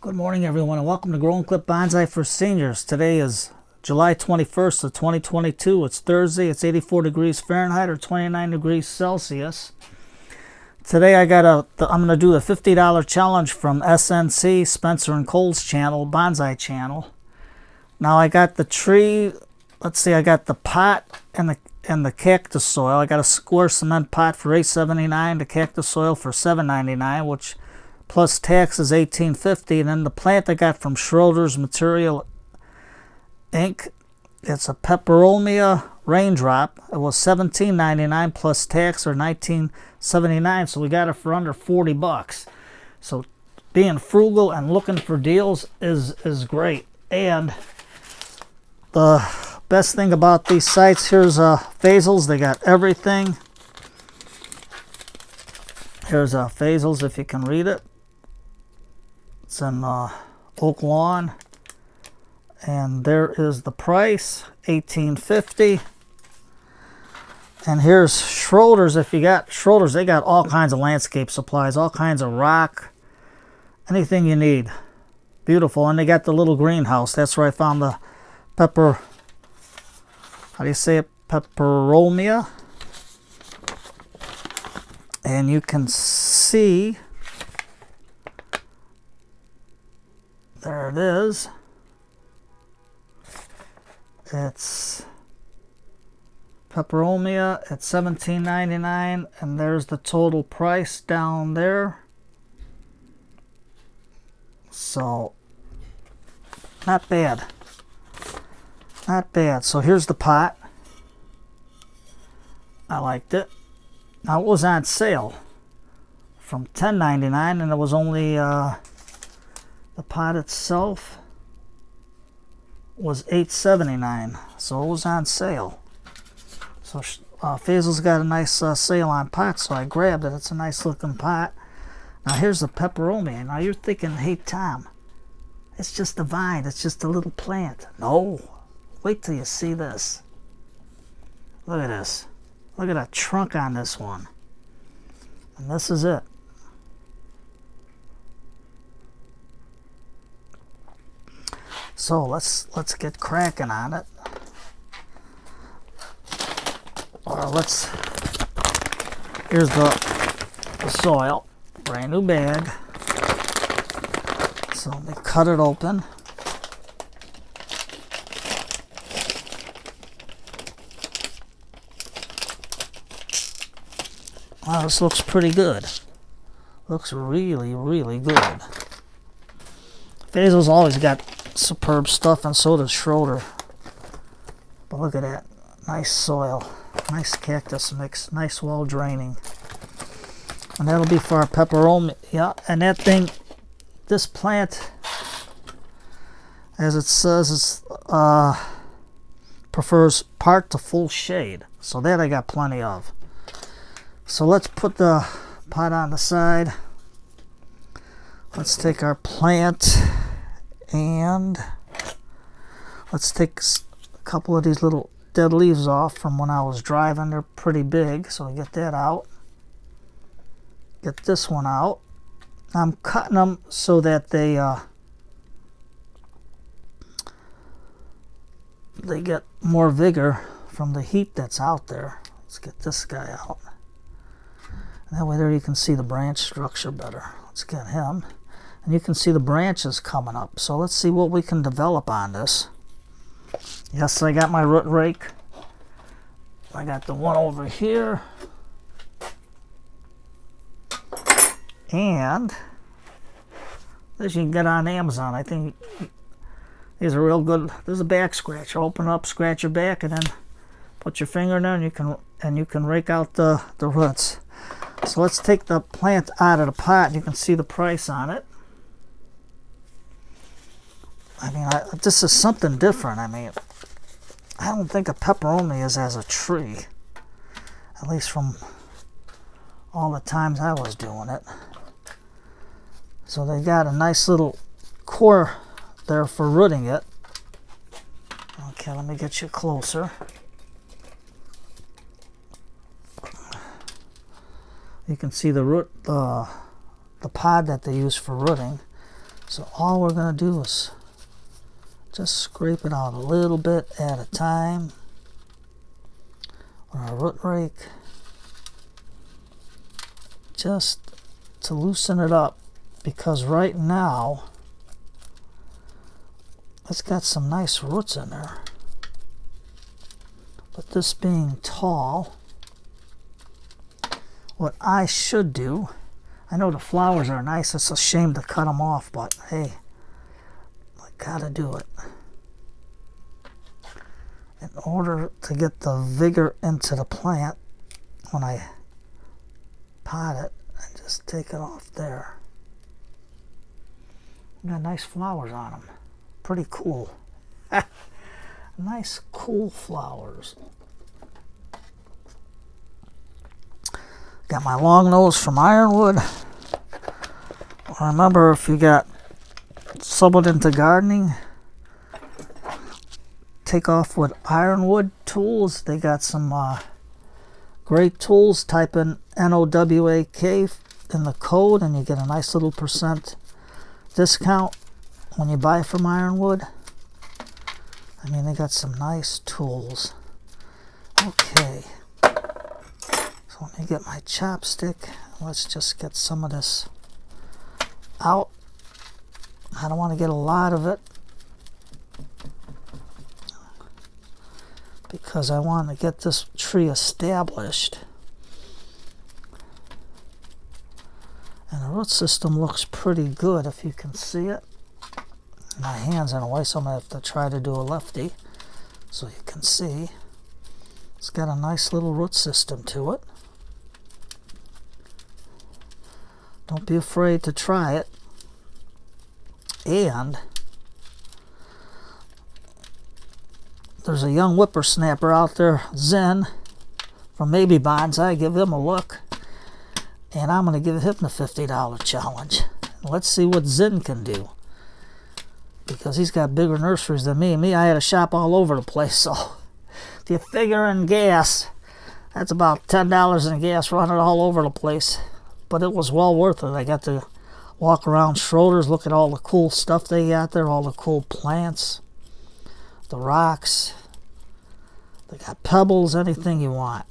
Good morning, everyone, and welcome to Grow and Clip Bonsai for Seniors. Today is July 21st of 2022. It's Thursday. It's 84 degrees Fahrenheit or 29 degrees Celsius. Today I'm going to do the $50 challenge from SnC, Spencer and Cole's channel, Bonsai channel. Now I got the tree. Let's see, I got the pot and the cactus soil. I got a square cement pot for $8.79, the cactus soil for $7.99, which plus tax is $18.50. And then the plant I got from Schroeder's Material Inc. It's a peperomia raindrop. It was $17.99 plus tax or $19.79. So we got it for under 40 bucks. So being frugal and looking for deals is great. And the best thing about these sites, here's phasals. They got everything. Here's phasals, if you can read it. It's in Oak Lawn, and there is the price, $18.50. And here's Schroeder's. If you got Schroeder's, they got all kinds of landscape supplies, all kinds of rock, anything you need. Beautiful. And they got the little greenhouse. That's where I found the how do you say it? Peperomia. And you can see, there it is. It's peperomia at $17.99, and there's the total price down there. So not bad. Not bad. So here's the pot. I liked it. Now it was on sale from $10.99, and it was only the pot itself was $8.79, so it was on sale. So Faisal's got a nice sale on pots, so I grabbed it. It's a nice looking pot. Now here's the peperomia. Now you're thinking, hey Tom, it's just a vine, it's just a little plant. No, wait till you see this. Look at this. Look at that trunk on this one. And this is it. So let's get cracking on it. Or here's the soil. Brand new bag. So let me cut it open. Wow, this looks pretty good. Looks really, really good. Faisal's always got superb stuff, and so does Schroeder. But look at that. Nice soil. Nice cactus mix. Nice well draining. And that'll be for our peperomia. Yeah, and that thing, this plant, as it says, it's, prefers part to full shade. So that I got plenty of. So let's put the pot on the side. Let's take our plant and let's take a couple of these little dead leaves off from when I was driving. They're pretty big, so I get that out. Get this one out. I'm cutting them so that they get more vigor from the heat that's out there. Let's get this guy out. That way there you can see the branch structure better. Let's get him. And you can see the branches coming up. So let's see what we can develop on this. Yes, I got my root rake. I got the one over here. And this you can get on Amazon. I think these are real good. There's a back scratcher. Open up, scratch your back, and then put your finger in there, and you can rake out the roots. So let's take the plant out of the pot. You can see the price on it. I mean, this is something different. I mean, I don't think a peperomia is as a tree, at least from all the times I was doing it. So they got a nice little core there for rooting it. Okay, let me get you closer. You can see the root, the pod that they use for rooting. So all we're going to do is just scrape it out a little bit at a time with our root rake, just to loosen it up, because right now it's got some nice roots in there. But this being tall, what I should do, I know the flowers are nice, it's a shame to cut them off, but hey, I gotta do it. In order to get the vigor into the plant, when I pot it, I just take it off there. Got nice flowers on them. Pretty cool. Nice cool flowers. Got my long nose from ironwood. Remember, if you got someone into gardening, take off with ironwood tools. They got some great tools. Type in NOWAK in the code and you get a nice little % discount when you buy from ironwood. I mean, they got some nice tools. Okay, so let me get my chopstick. Let's just get some of this out. I don't want to get a lot of it, because I want to get this tree established. And the root system looks pretty good, if you can see it. My hand's in the way, so I'm going to have to try to do a lefty so you can see. It's got a nice little root system to it. Don't be afraid to try it. And there's a young whippersnapper out there, Zen, from Maybe Bonsai. Give him a look. And I'm going to give him the $50 challenge. Let's see what Zen can do, because he's got bigger nurseries than me. I had a shop all over the place, so if you figure in gas, that's about $10 in gas running all over the place. But it was well worth it. I got to walk around Schroeder's, look at all the cool stuff they got there, all the cool plants, the rocks. They got pebbles, anything you want.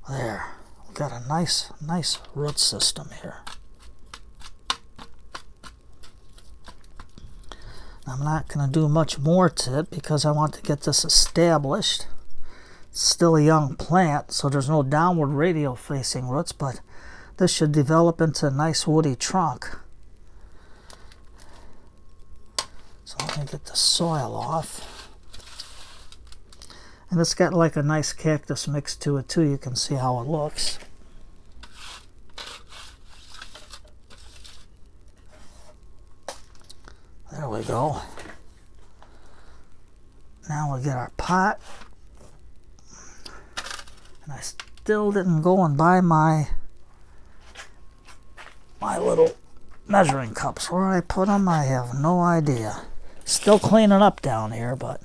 There. We've got a nice root system here. I'm not going to do much more to it because I want to get this established. It's still a young plant, so there's no downward radial facing roots, but this should develop into a nice woody trunk. So let me get the soil off. And it's got like a nice cactus mix to it too. You can see how it looks. There we go. Now we get our pot. And I still didn't go and buy my little measuring cups. Where I put them, I have no idea. Still cleaning up down here, but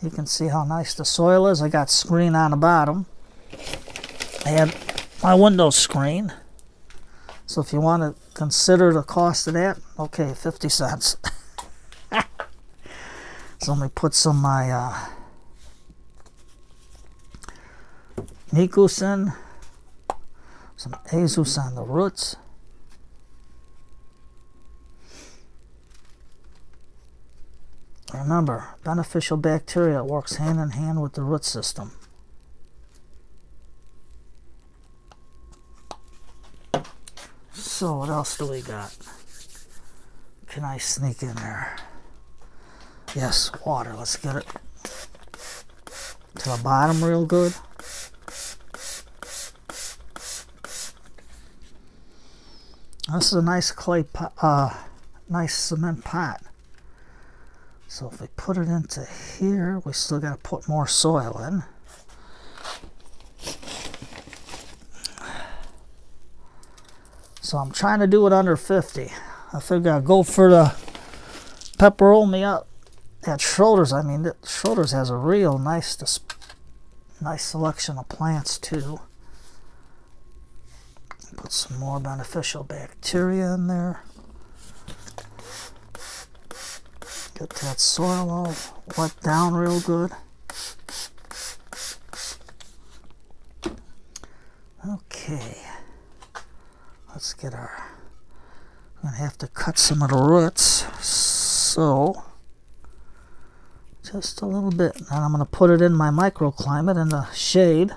you can see how nice the soil is. I got screen on the bottom. I had my window screen. So if you want to consider the cost of that, okay, 50 cents. So let me put some of my Mikus in, some Azus on the roots. Remember, beneficial bacteria works hand in hand with the root system. So what else do we got? Can I sneak in there? Yes, water. Let's get it to the bottom real good. This is a nice clay pot, nice cement pot. So if we put it into here, we still got to put more soil in. So I'm trying to do it under 50. I figure I'll go for the pepper me up at Schroeder's. I mean, Schroeder's has a real nice selection of plants too. Put some more beneficial bacteria in there. Get that soil all wet down real good. Okay, let's get our, I'm going to have to cut some of the roots, so just a little bit. And I'm going to put it in my microclimate in the shade.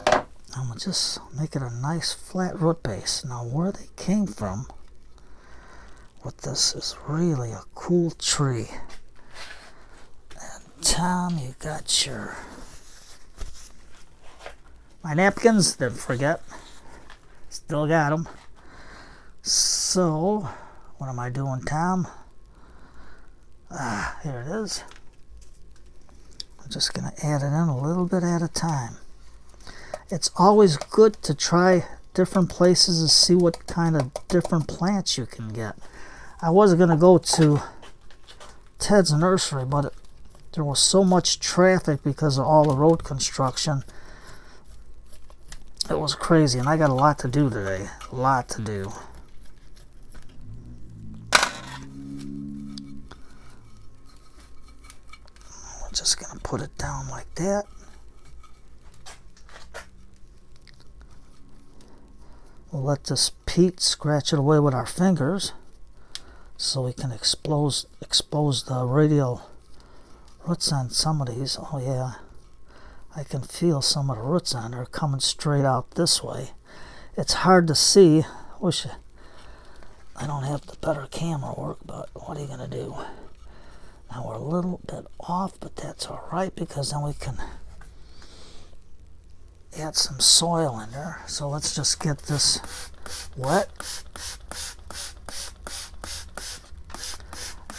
I'm going to just make it a nice flat root base. Now where they came from with this is really a cool tree. And Tom, you got your... my napkins, didn't forget. Still got them. So, what am I doing, Tom? Here it is. I'm just going to add it in a little bit at a time. It's always good to try different places to see what kind of different plants you can get. I was going to go to Ted's nursery, but there was so much traffic because of all the road construction. It was crazy, and I got a lot to do today. A lot to do. We're just going to put it down like that. We'll let this peat scratch it away with our fingers so we can expose the radial roots on some of these. Oh yeah. I can feel some of the roots on there coming straight out this way. It's hard to see. Wish I don't have the better camera work, but what are you going to do? Now we're a little bit off, but that's alright because then we can add some soil in there. So let's just get this wet.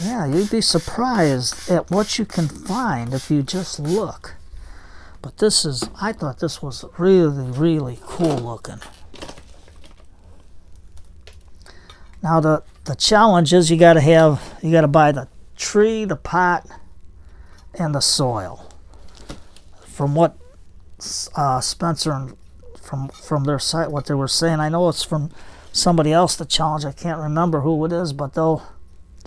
Yeah, you'd be surprised at what you can find if you just look. But this is, I thought this was really, really cool looking. Now the challenge is you got to buy the tree, the pot, and the soil. From what Spencer and from their site, what they were saying, I know it's from somebody else, the challenge. I can't remember who it is, but they'll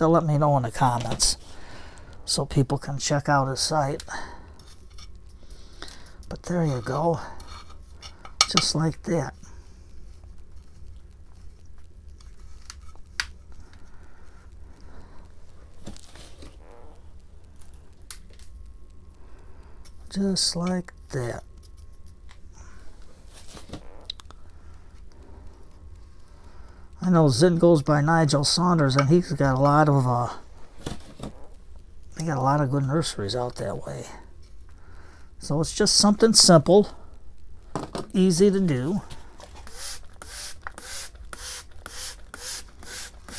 let me know in the comments so people can check out his site. But there you go, just like that. Just like that. I know Zin goes by Nigel Saunders, and he's got a lot of good nurseries out that way. So it's just something simple, easy to do.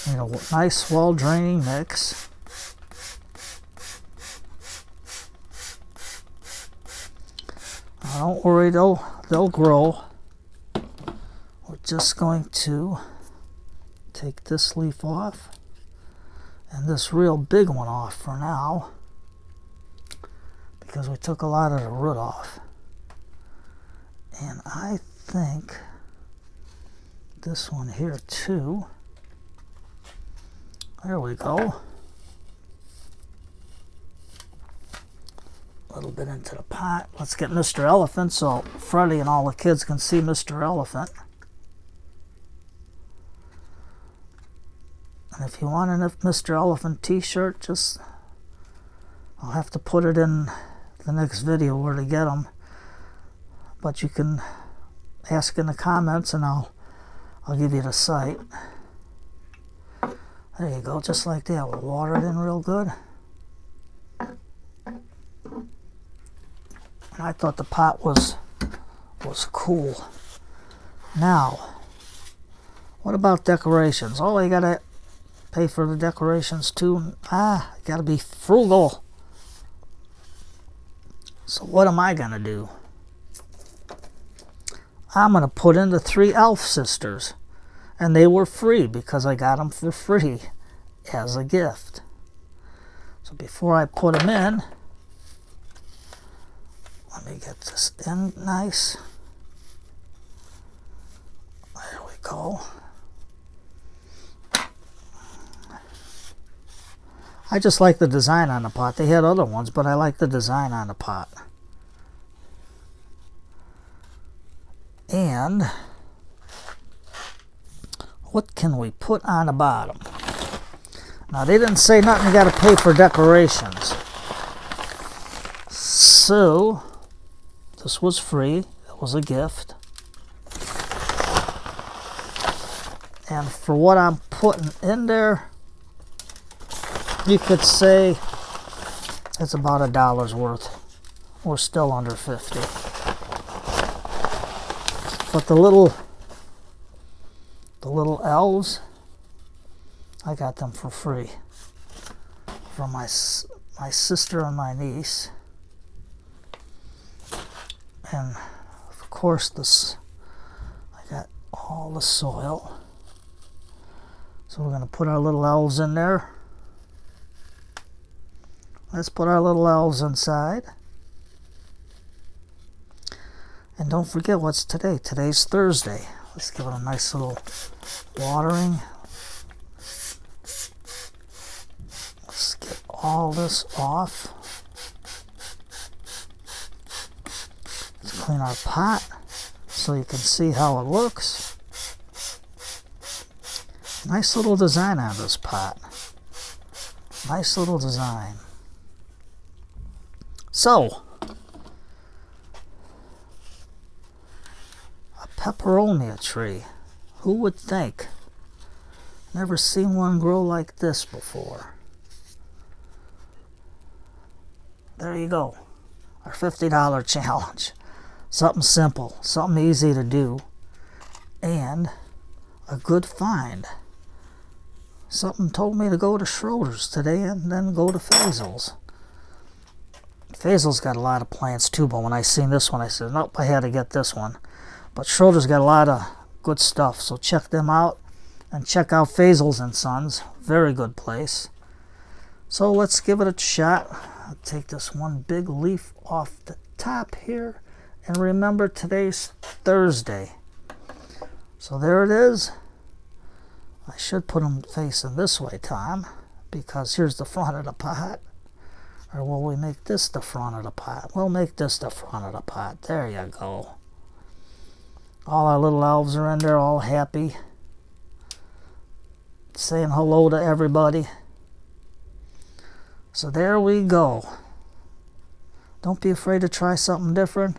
You know, nice, well-draining mix. Don't worry, they'll grow. We're just going to take this leaf off and this real big one off for now, because we took a lot of the root off. And I think this one here too. There we go. A little bit into the pot. Let's get Mr. Elephant so Freddie and all the kids can see Mr. Elephant. And if you want an Mr. Elephant t-shirt, just I'll have to put it in the next video where to get them. But you can ask in the comments and I'll give you the site. There you go, just like that. We'll water it in real good. And I thought the pot was cool. Now, what about decorations? Oh, you gotta pay for the decorations too. Gotta be frugal. So what am I gonna do? I'm gonna put in the 3 elf sisters. And they were free because I got them for free as a gift. So before I put them in, let me get this in nice. There we go. I just like the design on the pot. They had other ones, but I like the design on the pot. And what can we put on the bottom? Now, they didn't say nothing you got to pay for decorations. So, this was free. It was a gift. And for what I'm putting in there, you could say it's about $1 worth. We're still under 50. But the little elves, I got them for free from my sister and my niece. And of course I got all the soil. So we're going to put our little elves in there. Let's put our little elves inside. And don't forget what's today. Today's Thursday. Let's give it a nice little watering. Let's get all this off. Let's clean our pot so you can see how it looks. Nice little design on this pot. Nice little design. So, a pepperonia tree. Who would think? Never seen one grow like this before. There you go. Our $50 challenge. Something simple, something easy to do, and a good find. Something told me to go to Schroeder's today and then go to Faisal's. Faisal's got a lot of plants too, but when I seen this one, I said, nope, I had to get this one. But Schroeder's got a lot of good stuff, so check them out. And check out Faisal's and Sons. Very good place. So let's give it a shot. I'll take this one big leaf off the top here. And remember, today's Thursday. So there it is. I should put them facing this way, Tom, because here's the front of the pot. Or will we make this the front of the pot? We'll make this the front of the pot. There you go. All our little elves are in there, all happy. Saying hello to everybody. So there we go. Don't be afraid to try something different.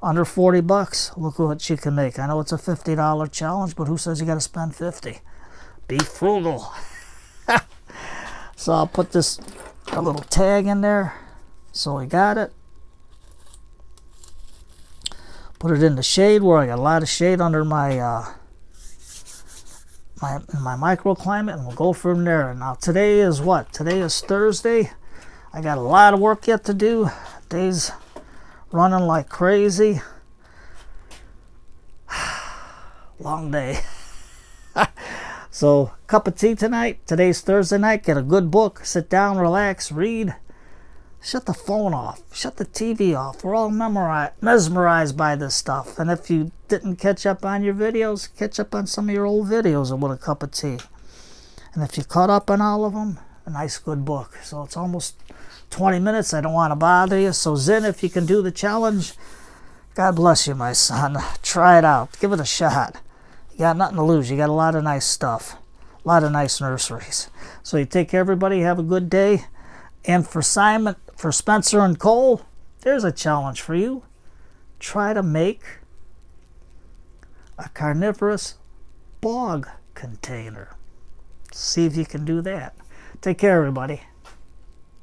Under 40 bucks, look what you can make. I know it's a $50 challenge, but who says you got to spend 50? Be frugal. So I'll put this a little tag in there. So we got it. Put it in the shade where I got a lot of shade under my my microclimate, and we'll go from there. Now today is what? Today is Thursday. I got a lot of work yet to do. Day's running like crazy. Long day. So, cup of tea tonight. Today's Thursday night. Get a good book. Sit down, relax, read. Shut the phone off. Shut the TV off. We're all mesmerized by this stuff. And if you didn't catch up on your videos, catch up on some of your old videos with a cup of tea. And if you caught up on all of them, a nice good book. So it's almost 20 minutes. I don't want to bother you. So Zin, if you can do the challenge, God bless you, my son. Try it out. Give it a shot. You got nothing to lose. You got a lot of nice stuff. A lot of nice nurseries. So you take care, everybody. Have a good day. And for Simon, for Spencer and Cole, there's a challenge for you. Try to make a carnivorous bog container. See if you can do that. Take care, everybody.